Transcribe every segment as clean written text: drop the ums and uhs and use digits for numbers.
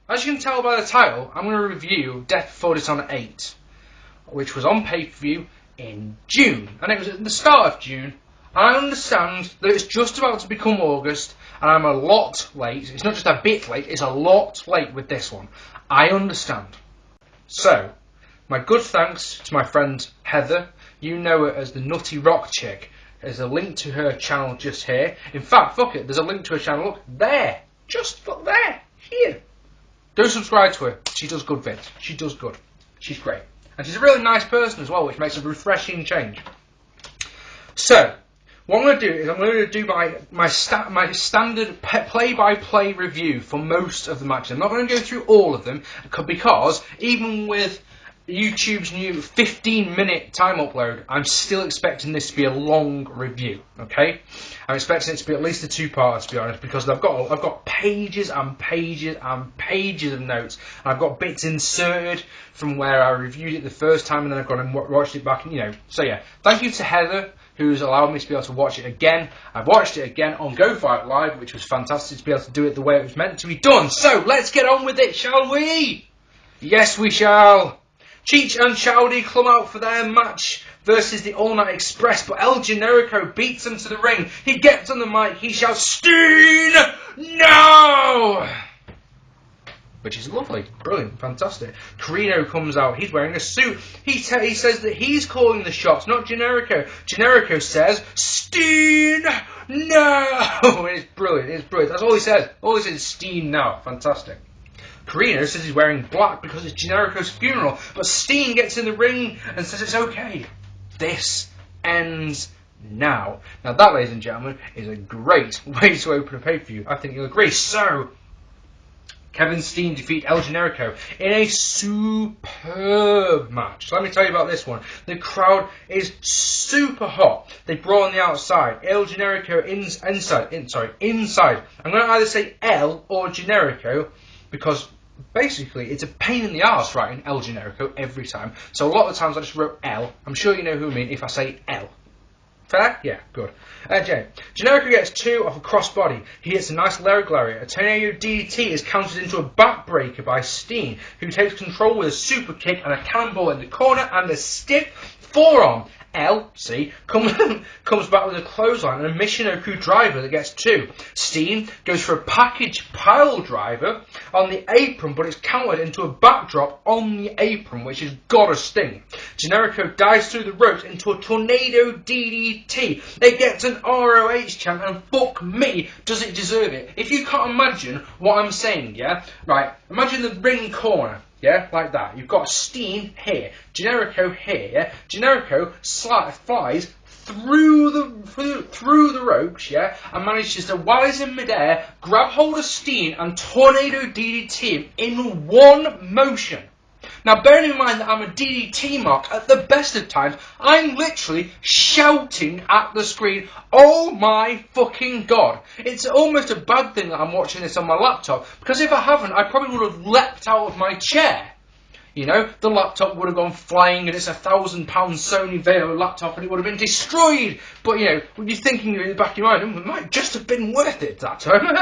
as you can tell by the title, I'm going to review Death Before Dishonor 8, which was on pay-per-view in June, and it was at the start of June. I understand that it's just about to become August, and I'm a lot late. It's not just a bit late, it's a lot late with this one. I understand. So, my good thanks to my friend Heather. You know her as the Nutty Rock Chick. There's a link to her channel just here. In fact, fuck it, there's a link to her channel, look, there. Just look there, here. Go subscribe to her. She does good vids. She does good. She's great. And she's a really nice person as well, which makes a refreshing change. So, what I'm going to do is I'm going to do my standard play-by-play review for most of the matches. I'm not going to go through all of them, because even with YouTube's new 15-minute time upload, I'm still expecting this to be a long review, okay? I'm expecting it to be at least a two-parter, to be honest, because I've got pages and pages and pages of notes. I've got bits inserted from where I reviewed it the first time, and then I've gone and watched it back, and, you know. So yeah, thank you to Heather, who's allowed me to be able to watch it again. I've watched it again on Go Fight Live, which was fantastic to be able to do it the way it was meant to be done. So, let's get on with it, shall we? Yes, we shall. Cheech and Chowdy come out for their match versus the All Night Express, but El Generico beats them to the ring. He gets on the mic, he shouts, "Steen, no!" Which is lovely, brilliant, fantastic. Carino comes out, he's wearing a suit. He says that he's calling the shots, not Generico. Generico says, "Steen, no!" It's brilliant, it's brilliant. That's all he says. All he says is Steen now. Fantastic. Carino says he's wearing black because it's Generico's funeral, but Steen gets in the ring and says it's okay. This ends now. Now that, ladies and gentlemen, is a great way to open a pay-per-view. I think you'll agree. So, Kevin Steen defeat El Generico in a superb match. Let me tell you about this one. The crowd is super hot. They brawl on the outside. El Generico inside. I'm going to either say El or Generico, because basically it's a pain in the arse writing El Generico every time. So a lot of the times I just wrote L. I'm sure you know who I mean if I say L. Fair? Yeah, good. Generico gets 2 off a crossbody. He hits a nice leg lariat. A tornado DDT is countered into a backbreaker by Steen, who takes control with a super kick and a cannonball in the corner and a stiff forearm. LC comes back with a clothesline and a Michinoku driver that gets 2. Steen goes for a package pile driver on the apron, but it's countered into a backdrop on the apron, which has got a sting. Generico dives through the ropes into a tornado DDT. It gets an ROH chant, and fuck me, does it deserve it. If you can't imagine what I'm saying, yeah? Right, imagine the ring corner. Yeah, like that. You've got Steen here, Generico here. Yeah? Generico flies through the ropes, yeah, and manages to, while he's in midair, grab hold of Steen and tornado DDT him in one motion. Now, bearing in mind that I'm a DDT mark, at the best of times, I'm literally shouting at the screen, "Oh my fucking god!" It's almost a bad thing that I'm watching this on my laptop, because if I haven't, I probably would have leapt out of my chair. You know, the laptop would have gone flying, and it's a £1,000 Sony Vaio laptop, and it would have been destroyed. But, you know, when you're thinking in the back of your mind, it might just have been worth it that time.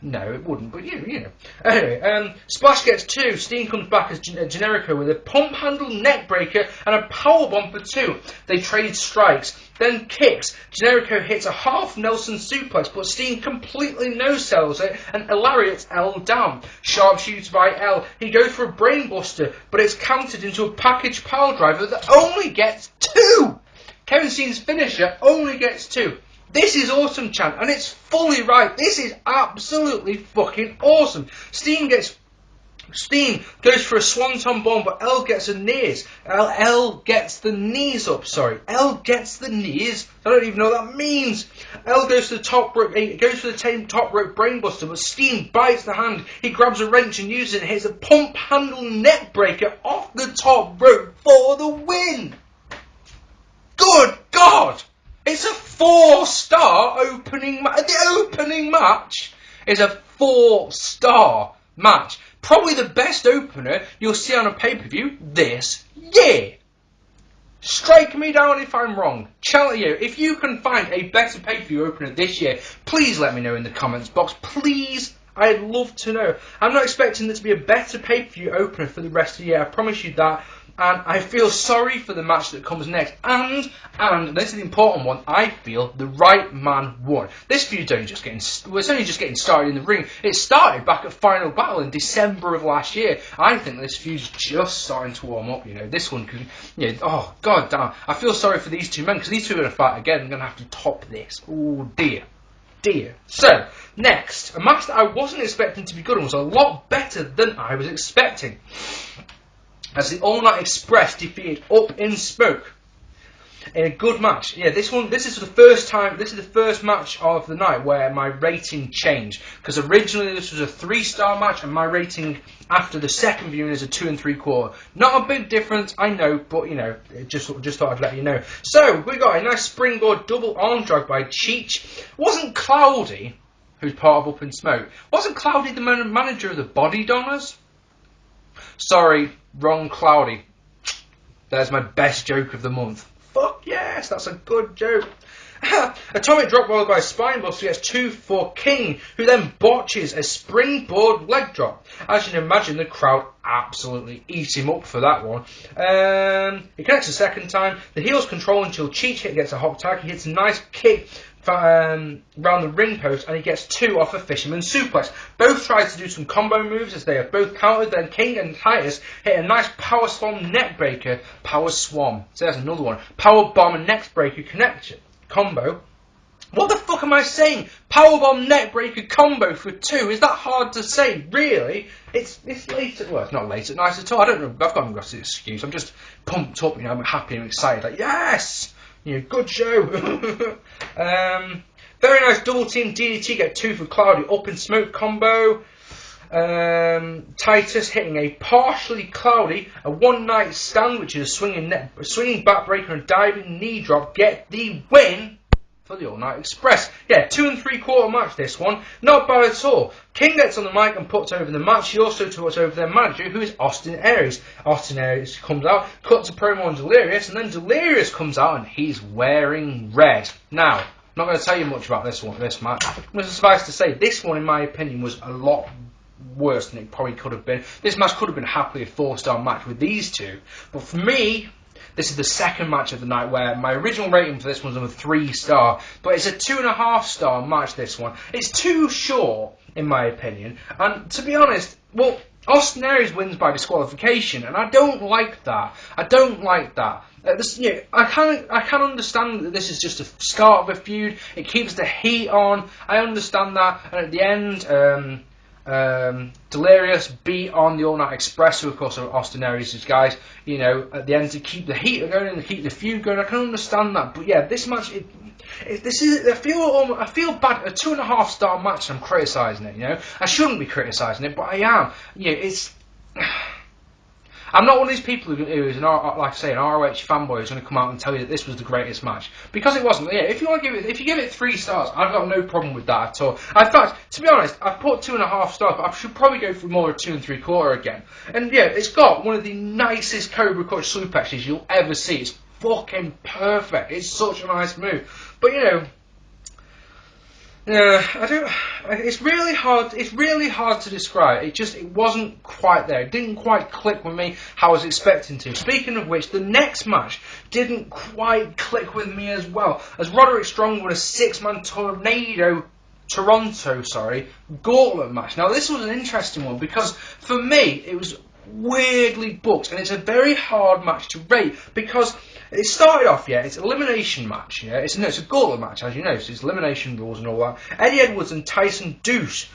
No, it wouldn't, but you know. Anyway, Splash gets 2. Steen comes back as Generico with a pump handle neck breaker and a powerbomb for 2. They trade strikes, then kicks. Generico hits a half Nelson suplex, but Steen completely no-sells it and lariats L down. Sharpshooter by L. He goes for a brainbuster, but it's countered into a package pile driver that only gets 2. Kevin Steen's finisher only gets 2. This is awesome, chant, and it's fully right. This is absolutely fucking awesome. Steen goes for a swanton bomb, but L gets a knees. L gets the knees up. Sorry, L gets the knees. I don't even know what that means. L goes to the top rope. He goes for the top rope brainbuster, but Steen bites the hand. He grabs a wrench and uses it and hits a pump handle neck breaker off the top rope for the win. Good God! It's a 4-star opening match. The opening match is a 4-star match. Probably the best opener you'll see on a pay-per-view this year. Strike me down if I'm wrong. Challenge you. If you can find a better pay-per-view opener this year, please let me know in the comments box. Please I'd love to know. I'm not expecting there to be a better pay-per-view opener for the rest of the year, I promise you that. And I feel sorry for the match that comes next. And this is the important one, I feel the right man won. This feud's only just getting started in the ring. It started back at Final Battle in December of last year. I think this feud's just starting to warm up, you know. This one could, you know, oh, god damn. I feel sorry for these two men, because these two are going to fight again. I'm going to have to top this. Oh, dear. So, next, a match that I wasn't expecting to be good and was a lot better than I was expecting. As the All Night Express defeated Up in Smoke in a good match. Yeah, this is the first match of the night where my rating changed. Because originally this was a 3-star match and my rating after the second viewing is a 2 3/4. Not a big difference, I know, but you know, just thought I'd let you know. So, we got a nice springboard double arm drag by Cheech. Wasn't Cloudy, who's part of Up in Smoke, wasn't Cloudy the manager of the Body Donners? Sorry, wrong Cloudy. There's my best joke of the month. Fuck yes, that's a good joke. Atomic drop roll by Spinebuster gets 2 for King, who then botches a springboard leg drop. As you can imagine, the crowd absolutely eat him up for that one. He connects a second time. The heels control until Cheech gets a hot tag. He hits a nice kick round the ring post, and he gets 2 off a fisherman suplex. Both try to do some combo moves as they are both countered. Then King and Titus hit a nice power slam neck breaker. Power swam. So there's another one. Power bomb and neck breaker connection combo. What the fuck am I saying? Powerbomb neck breaker combo for 2. Is that hard to say? Really? It's late at, well, it's not late at night at all. I don't know. I've got an excuse. I'm just pumped up. You know, I'm happy and excited. Like, yes. You know, good show. Very nice double team DDT, get 2 for Cloudy. Up in Smoke combo. Titus hitting a partially Cloudy, a one night stand, which is a swinging back breaker and diving knee drop, get the win for the All Night Express. Yeah, 2 3/4 match this one. Not bad at all. King gets on the mic and puts over the match. He also puts over their manager, who is Austin Aries. Austin Aries comes out, cuts a promo on Delirious, and then Delirious comes out and he's wearing red. Now, I'm not going to tell you much about this match. But suffice to say, this one, in my opinion, was a lot worse than it probably could have been. This match could have been happily a 4-star match with these two. But for me, this is the second match of the night where my original rating for this one was a 3-star. But it's a 2.5-star match, this one. It's too short, in my opinion. And to be honest, well, Austin Aries wins by disqualification, and I don't like that. You know, I can understand that this is just a start of a feud. It keeps the heat on. I understand that. And at the end, Delirious beat on the All Night Express, who of course are Austin Aries' guys, you know, at the end to keep the heat going and to keep the feud going. I can understand that, but yeah, this match, I feel bad. A 2.5-star match, and I'm criticising it. You know, I shouldn't be criticising it, but I am. You know, I'm not one of these people who is like I say, an ROH fanboy who's going to come out and tell you that this was the greatest match, because it wasn't. Yeah, if you give it 3 stars, I've got no problem with that at all. In fact, to be honest, I've put 2.5 stars, but I should probably go for more of 2 3/4 again. And yeah, it's got one of the nicest Cobra Clutch suplexes you'll ever see. It's fucking perfect. It's such a nice move. But you know, yeah, it's really hard. It's really hard to describe. It wasn't quite there. It didn't quite click with me how I was expecting to. Speaking of which, the next match didn't quite click with me as well. As Roderick Strong won a 6-man Toronto Gauntlet match. Now this was an interesting one because for me it was weirdly booked, and it's a very hard match to rate because it started off, yeah, it's an elimination match, yeah, it's a Gauntlet match, as you know, so it's elimination rules and all that. Eddie Edwards and Tyson Dukes,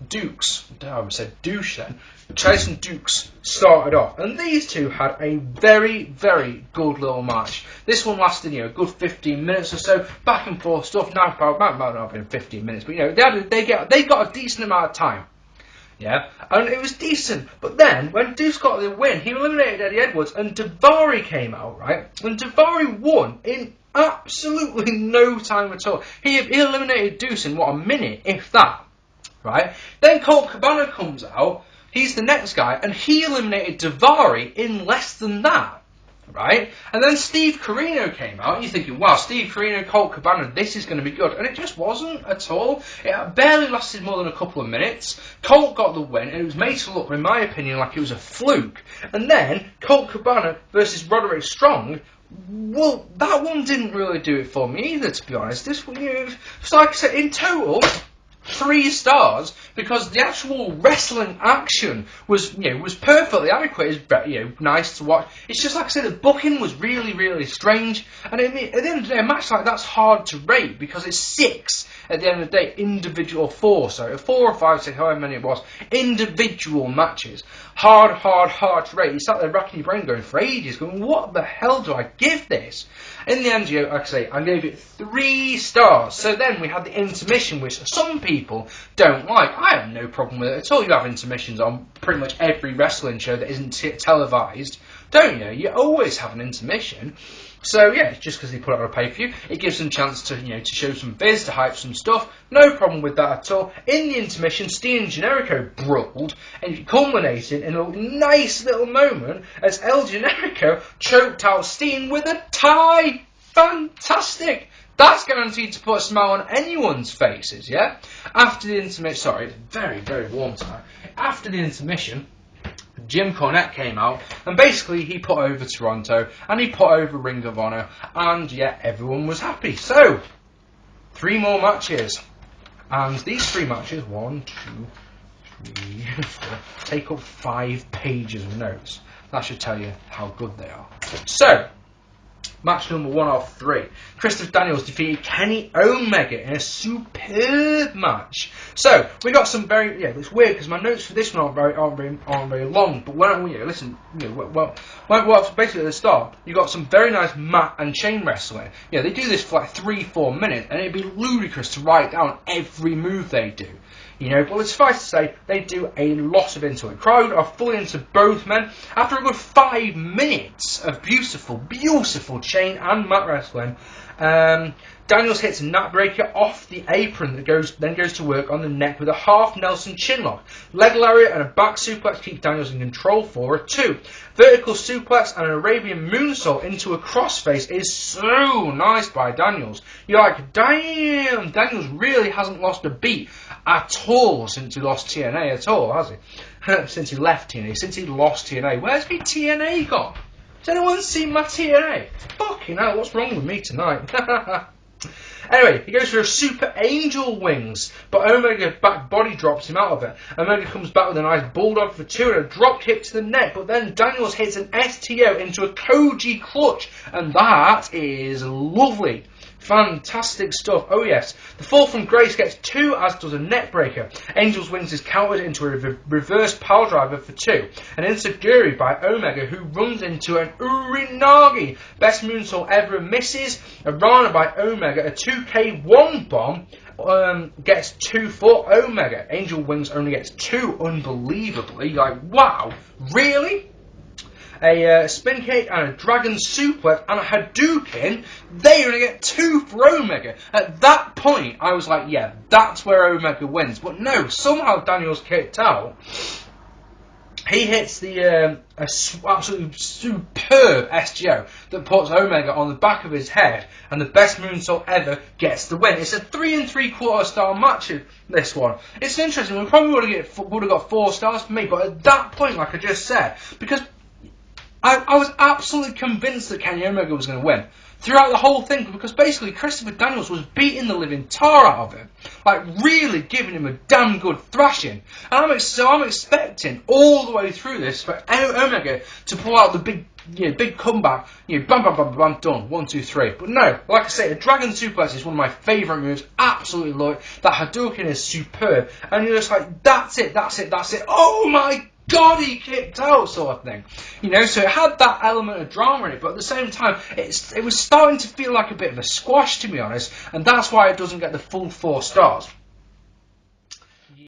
damn, I said douche then. Tyson Dukes started off, and these two had a very, very good little match. This one lasted, you know, a good 15 minutes or so, back and forth stuff. Now, might not have been 15 minutes, but you know, they got a decent amount of time. Yeah, and it was decent. But then, when Deuce got the win, he eliminated Eddie Edwards, and Daivari came out, right? And Daivari won in absolutely no time at all. He eliminated Deuce in, what, a minute, if that, right? Then Colt Cabana comes out, he's the next guy, and he eliminated Daivari in less than that. right? And then Steve Corino came out, and you're thinking, wow, Steve Corino, Colt Cabana, this is going to be good. And it just wasn't at all. It barely lasted more than a couple of minutes. Colt got the win, and it was made to look, in my opinion, like it was a fluke. And then Colt Cabana versus Roderick Strong, well, that one didn't really do it for me either, to be honest. This one, so like I said, in total, 3 stars, because the actual wrestling action was, was perfectly adequate. It's, nice to watch. It's just like I said, the booking was really, really strange. And at the end of the day, a match like that's hard to rate because it's 6 at the end of the day, individual 4, sorry, 4 or 5, 6, however many it was, individual matches. Hard to rate. You sat there racking your brain going for ages, going, what the hell do I give this? In the end, like I say, I gave it 3 stars. So then we had the intermission, which some people don't like. I have no problem with it at all. You have intermissions on pretty much every wrestling show that isn't televised, don't you? You always have an intermission. So yeah, just because they put it on a pay-per-view, it gives them a chance to, to show some biz, to hype some stuff. No problem with that at all. In the intermission, Steen and Generico brawled, and it culminated in a nice little moment as El Generico choked out Steen with a tie. Fantastic. That's guaranteed to put a smile on anyone's faces, yeah? After the intermission, sorry, it's very, very warm tonight. After the intermission, Jim Cornette came out, and basically he put over Toronto, and he put over Ring of Honor, and yeah, everyone was happy. So, 3 more matches, and these 3 matches, 1, 2, 3, 4, take up 5 pages of notes. That should tell you how good they are. So, match number 1 of 3. Christopher Daniels defeated Kenny Omega in a superb match. So we got some very it's weird because my notes for this one aren't very long. But when listen, basically at the start you got some very nice mat and chain wrestling. They do this for like 3-4 minutes, and it'd be ludicrous to write down every move they do. But it's suffice to say, they do a lot of into it. Crowd are fully into both men. After a good 5 minutes of beautiful chain and mat wrestling, Daniels hits a neck breaker off the apron that then goes to work on the neck with a half Nelson chinlock. Leg lariat and a back suplex keep Daniels in control for a 2. Vertical suplex and an Arabian moonsault into a crossface is so nice by Daniels. You're like, damn, Daniels really hasn't lost a beat at all since he lost TNA at all, has he? Since he left TNA, since he lost TNA. Where's my TNA gone? Has anyone seen my TNA? Fucking hell, what's wrong with me tonight? Anyway, he goes for a super angel wings, but Omega back body drops him out of it. Omega comes back with a nice bulldog for 2 and a drop kick to the neck, but then Daniels hits an STO into a Koji clutch, and that is lovely. Fantastic stuff. Oh yes. The fall from grace gets 2, as does a neck breaker. Angel's wings is countered into a reverse power driver for 2. An enziguri by Omega, who runs into an urinagi. Best moonsault ever misses. A Rana by Omega. A 2K1 bomb gets 2 for Omega. Angel wings only gets 2, unbelievably. Like, wow. Really? A spin kick and a dragon suplex and a Hadouken, they only get 2 for Omega. At that point, I was like, yeah, that's where Omega wins. But no, somehow Daniels kicked out. He hits the absolutely superb SGO that puts Omega on the back of his head, and the best moonsault ever gets the win. It's a 3 3/4 star match, this one. It's interesting, we probably would have got 4 stars for me, but at that point, like I just said, because I was absolutely convinced that Kenny Omega was going to win throughout the whole thing, because basically Christopher Daniels was beating the living tar out of him, like really giving him a damn good thrashing. And I'm expecting all the way through this for Omega to pull out the big comeback, bam, bam, bam, bam, done, 1, 2, 3. But no, like I say, a dragon suplex is one of my favourite moves. Absolutely love it. That Hadouken is superb, and you're just like, that's it. Oh my God, he kicked out, sort of thing. So it had that element of drama in it, but at the same time, it was starting to feel like a bit of a squash, to be honest, and that's why it doesn't get the full 4 stars.